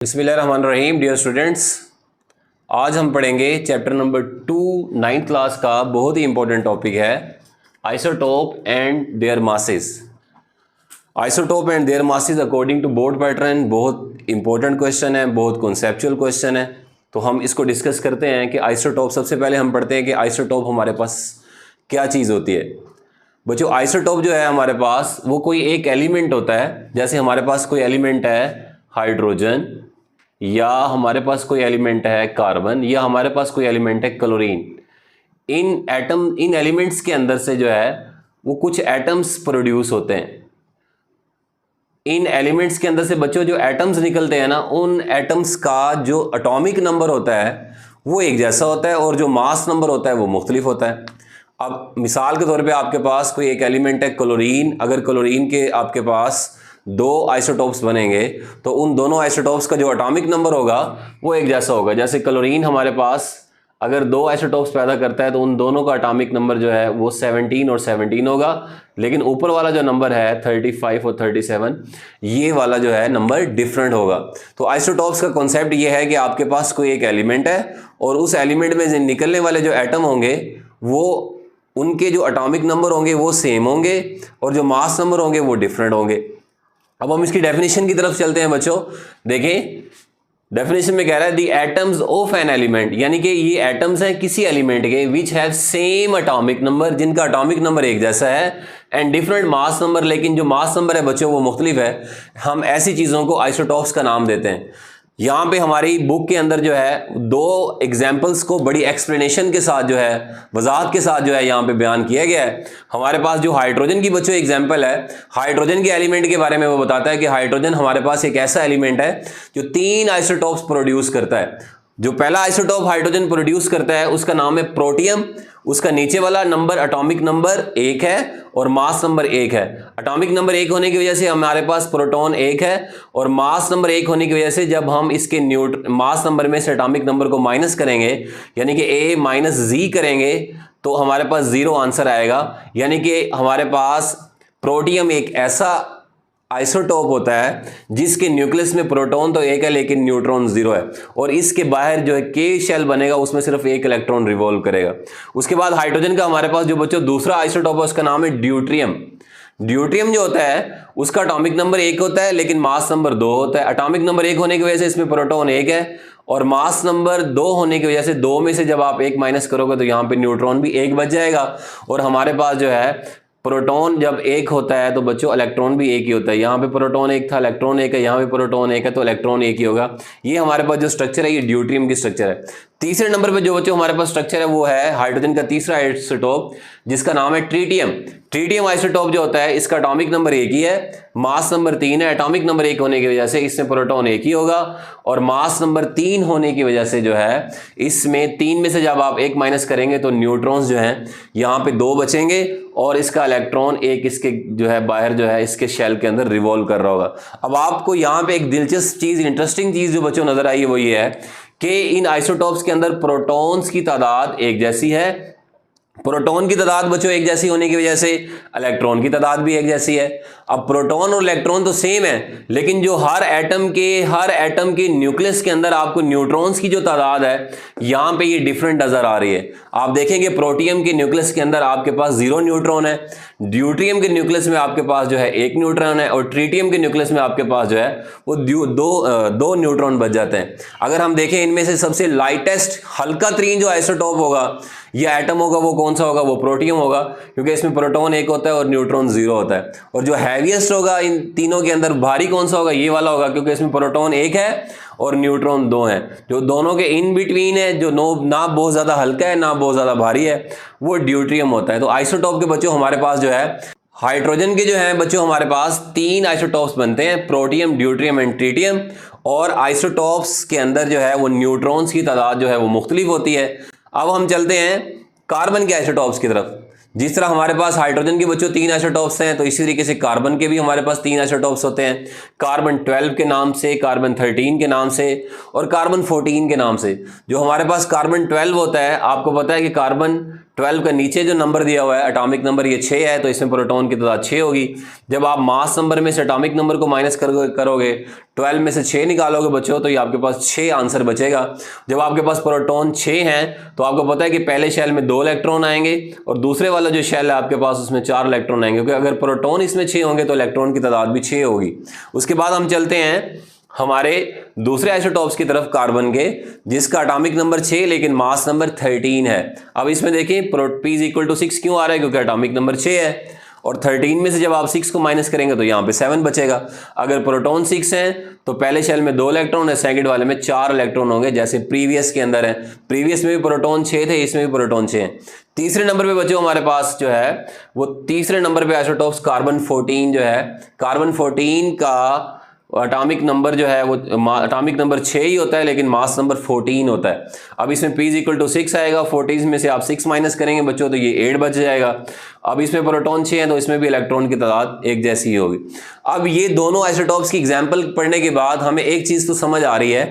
बिस्मिल्लाहिर्रहमानिर्रहीम। Dear students, आज हम पढ़ेंगे चैप्टर नंबर 2 9th क्लास का बहुत ही इंपॉर्टेंट टॉपिक है isotope and their masses. Isotope and their masses according to board pattern बहुत इंपॉर्टेंट क्वेश्चन है, बहुत कॉन्सेप्चुअल क्वेश्चन है। तो हम इसको डिस्कस करते हैं कि आइसोटोप, सबसे पहले हम पढ़ते हैं कि आइसोटोप हमारे पास क्या चीज़ होती है। बच्चों, आइसोटोप जो है हमारे पास वो कोई एक एलिमेंट होता है। जैसे हमारे पास कोई एलिमेंट है हाइड्रोजन, या हमारे पास कोई एलिमेंट है कार्बन, या हमारे पास कोई एलिमेंट है क्लोरीन। इन एलिमेंट्स के अंदर से जो है वो कुछ एटम्स प्रोड्यूस होते हैं। इन एलिमेंट्स के अंदर से बच्चों जो एटम्स निकलते हैं ना, उन एटम्स का जो एटॉमिक नंबर होता है वो एक जैसा होता है और जो मास नंबर होता है वो मुख्तलिफ होता है। अब मिसाल के तौर पे आपके पास कोई एक एलिमेंट है क्लोरीन। अगर क्लोरीन के आपके पास दो आइसोटोप्स बनेंगे तो उन दोनों आइसोटोप्स का जो एटॉमिक नंबर होगा वो एक जैसा होगा। जैसे क्लोरीन हमारे पास अगर दो आइसोटोप्स पैदा करता है तो उन दोनों का एटॉमिक नंबर जो है वो 17 और 17 होगा, लेकिन ऊपर वाला जो नंबर है 35 और 37, ये वाला जो है नंबर डिफरेंट होगा। तो आइसोटोप्स का कॉन्सेप्ट ये है कि आपके पास कोई एक एलिमेंट है और उस एलिमेंट में निकलने वाले जो एटम होंगे वो उनके जो एटॉमिक नंबर होंगे वो सेम होंगे और जो मास नंबर होंगे वो डिफरेंट होंगे। अब हम इसकी डेफिनेशन की तरफ चलते हैं बच्चों। देखें, डेफिनेशन में कह रहा है दी एटम्स ऑफ एन एलिमेंट, यानी कि ये एटम्स हैं किसी एलिमेंट के which have same atomic number, जिनका एटॉमिक नंबर एक जैसा है, एंड डिफरेंट मास नंबर, लेकिन जो मास नंबर है बच्चों वो मुख्तलिफ है। हम ऐसी चीज़ों को आइसोटोप्स का नाम देते हैं। यहाँ पे हमारी बुक के अंदर जो है दो एग्जाम्पल्स को बड़ी एक्सप्लेनेशन के साथ जो है, वजाहत के साथ जो है यहाँ पे बयान किया गया है। हमारे पास जो हाइड्रोजन की बच्चों एग्जाम्पल है, हाइड्रोजन के एलिमेंट के बारे में वो बताता है कि हाइड्रोजन हमारे पास एक ऐसा एलिमेंट है जो 3 आइसोटोप्स प्रोड्यूस करता है। जो पहला आइसोटोप हाइड्रोजन प्रोड्यूस करता है उसका नाम है प्रोटियम। उसका नीचे वाला नंबर एटॉमिक नंबर 1 है और मास नंबर 1 है। एटॉमिक नंबर 1 होने की वजह से हमारे पास प्रोटॉन 1 है और मास नंबर 1 होने की वजह से जब हम इसके मास नंबर में से एटॉमिक नंबर को माइनस करेंगे, यानी कि A माइनस Z करेंगे, तो हमारे पास 0 आंसर आएगा। यानी कि हमारे पास प्रोटियम एक ऐसा आइसोटोप होता है जिसके न्यूक्लियस में प्रोटॉन तो 1 है लेकिन न्यूट्रॉन 0 है, और इसके बाहर जो है K शेल बनेगा, उसमें सिर्फ 1 इलेक्ट्रॉन रिवॉल्व करेगा। उसके बाद हाइड्रोजन का हमारे पास जो बच्चों दूसरा आइसोटोप है उसका नाम है ड्यूट्रियम। ड्यूट्रियम जो होता है उसका एटॉमिक नंबर 1 होता है लेकिन मास नंबर 2 होता है। एटॉमिक नंबर 1 होने की वजह से इसमें प्रोटॉन 1 है और मास नंबर 2 होने की वजह से 2 में से जब आप 1 माइनस करोगे तो यहाँ पे न्यूट्रॉन भी 1 बच जाएगा। और हमारे पास जो है प्रोटॉन जब 1 होता है तो बच्चों इलेक्ट्रॉन भी 1 ही होता है। यहाँ पे प्रोटॉन 1 था, इलेक्ट्रॉन 1 है, यहाँ पे प्रोटॉन 1 है तो इलेक्ट्रॉन 1 ही होगा। ये हमारे पास जो स्ट्रक्चर है ये ड्यूट्रियम की स्ट्रक्चर है। तीसरे नंबर पे जो बच्चों हमारे पास स्ट्रक्चर है वो है हाइड्रोजन का तीसरा आइसोटोप जिसका नाम है ट्रीटियम। ट्रीटियम आइसोटोप जो होता है इसका एटॉमिक नंबर 1 ही है, मास नंबर 3 है। एटॉमिक नंबर 1 होने की वजह से इसमें प्रोटॉन 1 ही होगा और मास नंबर 3 होने की वजह से जो है इसमें 3 में से जब आप 1 माइनस करेंगे तो न्यूट्रॉन्स जो हैं यहाँ पे 2 बचेंगे और इसका इलेक्ट्रॉन 1 इसके जो है बाहर जो है इसके शेल के अंदर रिवॉल्व कर रहा होगा। अब आपको यहाँ पे एक दिलचस्प चीज, इंटरेस्टिंग चीज जो बच्चों नजर आई है वो ये है कि इन आइसोटोप्स के अंदर प्रोटॉन्स की तादाद एक जैसी है। प्रोटॉन की तादाद बच्चों एक जैसी होने की वजह से इलेक्ट्रॉन की तादाद भी एक जैसी है। अब प्रोटॉन और इलेक्ट्रॉन तो सेम है, लेकिन जो हर एटम के न्यूक्लियस के अंदर आपको न्यूट्रॉन्स की जो तादाद है यहाँ पे ये डिफरेंट नजर आ रही है। आप देखेंगे प्रोटियम के न्यूक्लियस के अंदर आपके पास 0 न्यूट्रॉन है, ड्यूट्रियम के न्यूक्लियस में आपके पास जो है 1 न्यूट्रॉन है और ट्रीटियम के न्यूक्लियस में आपके पास जो है वो दो न्यूट्रॉन बच जाते हैं। अगर हम देखें इनमें से सबसे लाइटेस्ट हल्का तरीन जो आइसोटोप होगा या एटम होगा वो कौन सा होगा, वो प्रोटियम होगा, क्योंकि इसमें प्रोटॉन 1 होता है और न्यूट्रॉन 0 होता है। और जो हैवीएस्ट होगा इन तीनों के अंदर, भारी कौन सा होगा, ये वाला होगा, क्योंकि इसमें प्रोटॉन 1 है और न्यूट्रॉन 2 हैं। जो दोनों के इन बिटवीन है, जो ना बहुत ज्यादा हल्का है ना बहुत ज्यादा भारी है, वो ड्यूट्रियम होता है। तो आइसोटोप के बच्चों हमारे पास जो है हाइड्रोजन के जो है बच्चों हमारे पास 3 आइसोटोप्स बनते हैं, प्रोटियम, ड्यूट्रियम एंड ट्रीटियम। और आइसोटोप्स के अंदर जो है वो न्यूट्रॉन्स की तादाद जो है वो मुख्तलिफ होती है। अब हम चलते हैं कार्बन के आइसोटोप्स की तरफ। जिस तरह हमारे पास हाइड्रोजन के बच्चों 3 आइसोटोप्स हैं तो इसी तरीके से कार्बन के भी हमारे पास 3 आइसोटोप्स होते हैं। कार्बन 12 के नाम से, कार्बन 13 के नाम से और कार्बन 14 के नाम से। जो हमारे पास कार्बन 12 होता है, आपको पता है कि कार्बन 12 का नीचे जो नंबर दिया हुआ है एटॉमिक नंबर ये 6 है, तो इसमें प्रोटॉन की तादाद 6 होगी। जब आप मास नंबर में से एटॉमिक नंबर को माइनस करोगे, 12 में से 6 निकालोगे बच्चों, तो ये आपके पास 6 आंसर बचेगा। जब आपके पास प्रोटॉन 6 हैं तो आपको पता है कि पहले शेल में 2 इलेक्ट्रॉन आएंगे और दूसरे वाला जो शेल है आपके पास उसमें 4 इलेक्ट्रॉन आएंगे, क्योंकि अगर प्रोटॉन इसमें 6 होंगे तो इलेक्ट्रॉन की तादाद भी 6 होगी। उसके बाद हम चलते हैं हमारे दूसरे आइसोटॉप्स की तरफ, कार्बन के, जिसका एटॉमिक नंबर 6 लेकिन मास नंबर 13 है। अब इसमें देखें P = 6 क्यों आ रहा है, क्योंकि एटॉमिक नंबर 6 है और 13 में से जब आप 6 को माइनस करेंगे तो यहाँ पे 7 बचेगा। अगर प्रोटॉन 6 हैं तो पहले शेल में 2 इलेक्ट्रॉन है, सेकंड वाले में 4 इलेक्ट्रॉन होंगे, जैसे प्रीवियस के अंदर है। प्रीवियस में भी प्रोटॉन 6 थे, इसमें भी प्रोटॉन 6 हैं। तीसरे नंबर पे बच्चों हमारे पास जो है वो तीसरे नंबर पे आइसोटॉप्स कार्बन 14 जो है। कार्बन 14 का एटॉमिक नंबर जो है वो एटॉमिक नंबर 6 ही होता है लेकिन मास नंबर 14 होता है। अब इसमें P = 6 आएगा, 14 में से आप 6 माइनस करेंगे बच्चों तो ये 8 बच जाएगा। अब इसमें प्रोटॉन 6 है तो इसमें भी इलेक्ट्रॉन की तादाद एक जैसी ही होगी। अब ये दोनों आइसोटॉप्स की एग्जाम्पल पढ़ने के बाद हमें एक चीज़ तो समझ आ रही है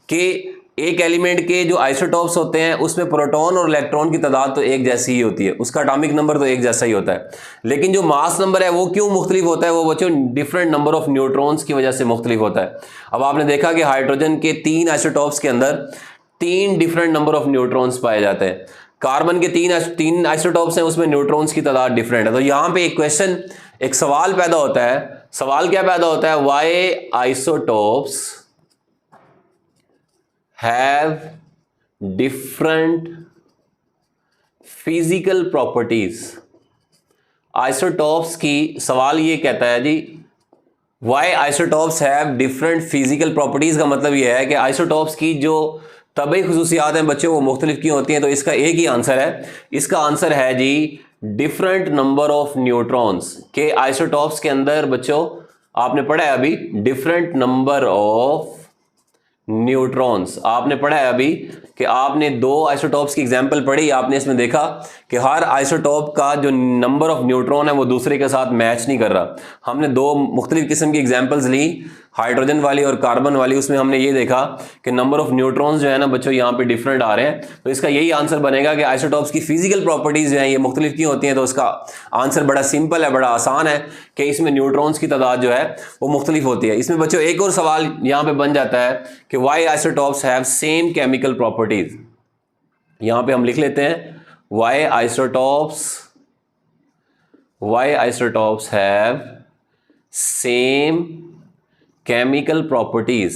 कि एक एलिमेंट के जो आइसोटॉप्स होते हैं उसमें प्रोटॉन और इलेक्ट्रॉन की तादाद तो एक जैसी ही होती है, उसका एटॉमिक नंबर तो एक जैसा ही होता है, लेकिन जो मास नंबर है वो क्यों मुख्तलिफ होता है, वो बच्चों डिफरेंट नंबर ऑफ न्यूट्रॉन्स की वजह से मुख्तलिफ होता है। अब आपने देखा कि हाइड्रोजन के 3 आइसोटॉप्स के अंदर 3 डिफरेंट नंबर ऑफ न्यूट्रॉन्स पाए जाते हैं। कार्बन के 3 आइसोटॉप्स हैं, उसमें न्यूट्रॉन्स की तादाद डिफरेंट है। तो यहाँ पे एक क्वेश्चन, एक सवाल पैदा होता है। सवाल क्या पैदा होता है, why isotopes have different physical properties। Isotopes की सवाल ये कहता है जी, why isotopes have different physical properties का मतलब ये है कि आइसोटॉप्स की जो तबई खुसूसियात हैं बच्चों वो मुख्तलिफ क्यों होती हैं। तो इसका एक ही आंसर है, इसका आंसर है जी डिफरेंट नंबर ऑफ न्यूट्रॉन्स के आइसोटॉप्स के अंदर। बच्चों आपने पढ़ा है अभी डिफरेंट नंबर ऑफ न्यूट्रॉन्स, आपने पढ़ा है अभी कि आपने 2 आइसोटॉप्स की एग्जांपल पढ़ी, आपने इसमें देखा कि हर आइसोटॉप का जो नंबर ऑफ न्यूट्रॉन है वो दूसरे के साथ मैच नहीं कर रहा। हमने 2 मुख्तलिफ किस्म की एग्जांपल्स ली, हाइड्रोजन वाली और कार्बन वाली, उसमें हमने ये देखा कि नंबर ऑफ न्यूट्रॉन्स जो है ना बच्चों यहाँ पे डिफरेंट आ रहे हैं। तो इसका यही आंसर बनेगा कि आइसोटॉप्स की फिजिकल प्रॉपर्टीज जो हैं ये मुख्तलिफ क्यों होती हैं। तो उसका आंसर बड़ा सिंपल है, बड़ा आसान है कि इसमें न्यूट्रॉन्स की तादाद जो है वो मुख्तलिफ होती है। इसमें बच्चों एक और सवाल यहाँ पे बन जाता है कि why isotopes have same chemical properties. यहाँ पे हम लिख लेते हैं why isotopes have same chemical properties.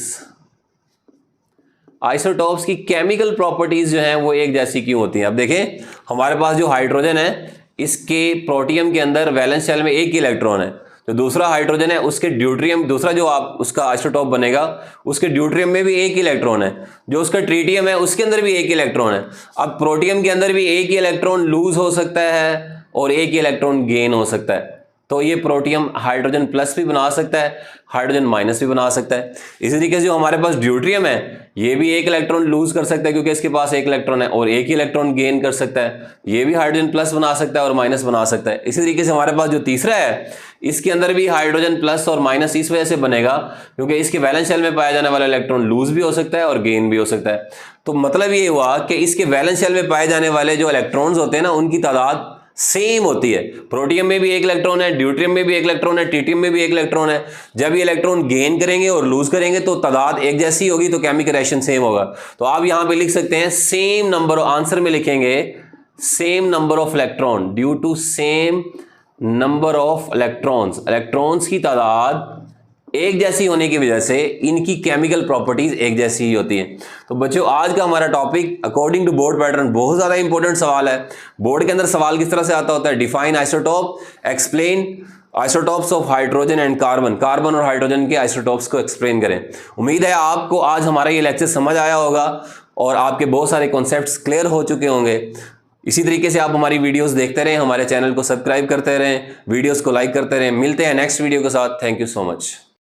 Isotopes की केमिकल प्रॉपर्टीज जो हैं वो एक जैसी क्यों होती हैं। अब देखें हमारे पास जो हाइड्रोजन है इसके प्रोटियम के अंदर वैलेंस शेल में 1 ही इलेक्ट्रॉन है, जो दूसरा हाइड्रोजन है उसके ड्यूट्रियम, दूसरा जो आप उसका आइसोटॉप बनेगा उसके ड्यूट्रियम में भी 1 ही इलेक्ट्रॉन है, जो उसका ट्रीटियम है उसके अंदर भी 1 ही इलेक्ट्रॉन है। अब प्रोटियम के अंदर भी 1 ही इलेक्ट्रॉन लूज हो सकता है और 1 ही इलेक्ट्रॉन गेन हो सकता है। तो ये प्रोटियम हाइड्रोजन प्लस भी बना सकता है, हाइड्रोजन माइनस भी बना सकता है। इसी तरीके से जो हमारे पास ड्यूट्रियम है ये भी 1 इलेक्ट्रॉन लूज कर सकता है क्योंकि इसके पास 1 इलेक्ट्रॉन है, और 1 ही इलेक्ट्रॉन गेन कर सकता है। ये भी हाइड्रोजन प्लस बना सकता है और माइनस बना सकता है। इसी तरीके से हमारे पास जो तीसरा है इसके अंदर भी हाइड्रोजन प्लस और माइनस इस वजह से बनेगा क्योंकि इसके वैलेंस शेल में पाया जाने वाला इलेक्ट्रॉन लूज भी हो सकता है और गेन भी हो सकता है। तो मतलब ये हुआ कि इसके वैलेंस शेल में पाए जाने वाले जो इलेक्ट्रॉन्स होते हैं ना उनकी तादाद सेम होती है। प्रोटियम में भी 1 इलेक्ट्रॉन है, ड्यूट्रियम में भी 1 इलेक्ट्रॉन है, ट्रीटियम में भी 1 इलेक्ट्रॉन है। जब ये इलेक्ट्रॉन गेन करेंगे और लूज करेंगे तो तादाद एक जैसी होगी, तो केमिकल रिएक्शन सेम होगा। तो आप यहां पे लिख सकते हैं सेम नंबर, आंसर में लिखेंगे same number of electron due to same number of electrons. Electrons की तादाद एक जैसी होने की वजह से इनकी केमिकल प्रॉपर्टीज एक जैसी ही होती हैं। तो बच्चों आज का हमारा topic according to board pattern बहुत ज़्यादा इंपॉर्टेंट सवाल है। बोर्ड के अंदर सवाल किस तरह से आता होता है, define isotope, explain isotopes of hydrogen and carbon, carbon और हाइड्रोजन के आइसोटॉप्स को एक्सप्लेन करें। उम्मीद है आपको आज हमारा ये लेक्चर समझ आया होगा और आपके बहुत सारे कॉन्सेप्ट्स क्लियर हो चुके होंगे। इसी तरीके से आप हमारी वीडियोस देखते रहें, हमारे चैनल को सब्सक्राइब करते रहें, वीडियोस को लाइक करते रहें। मिलते हैं नेक्स्ट वीडियो के साथ। Thank you so much.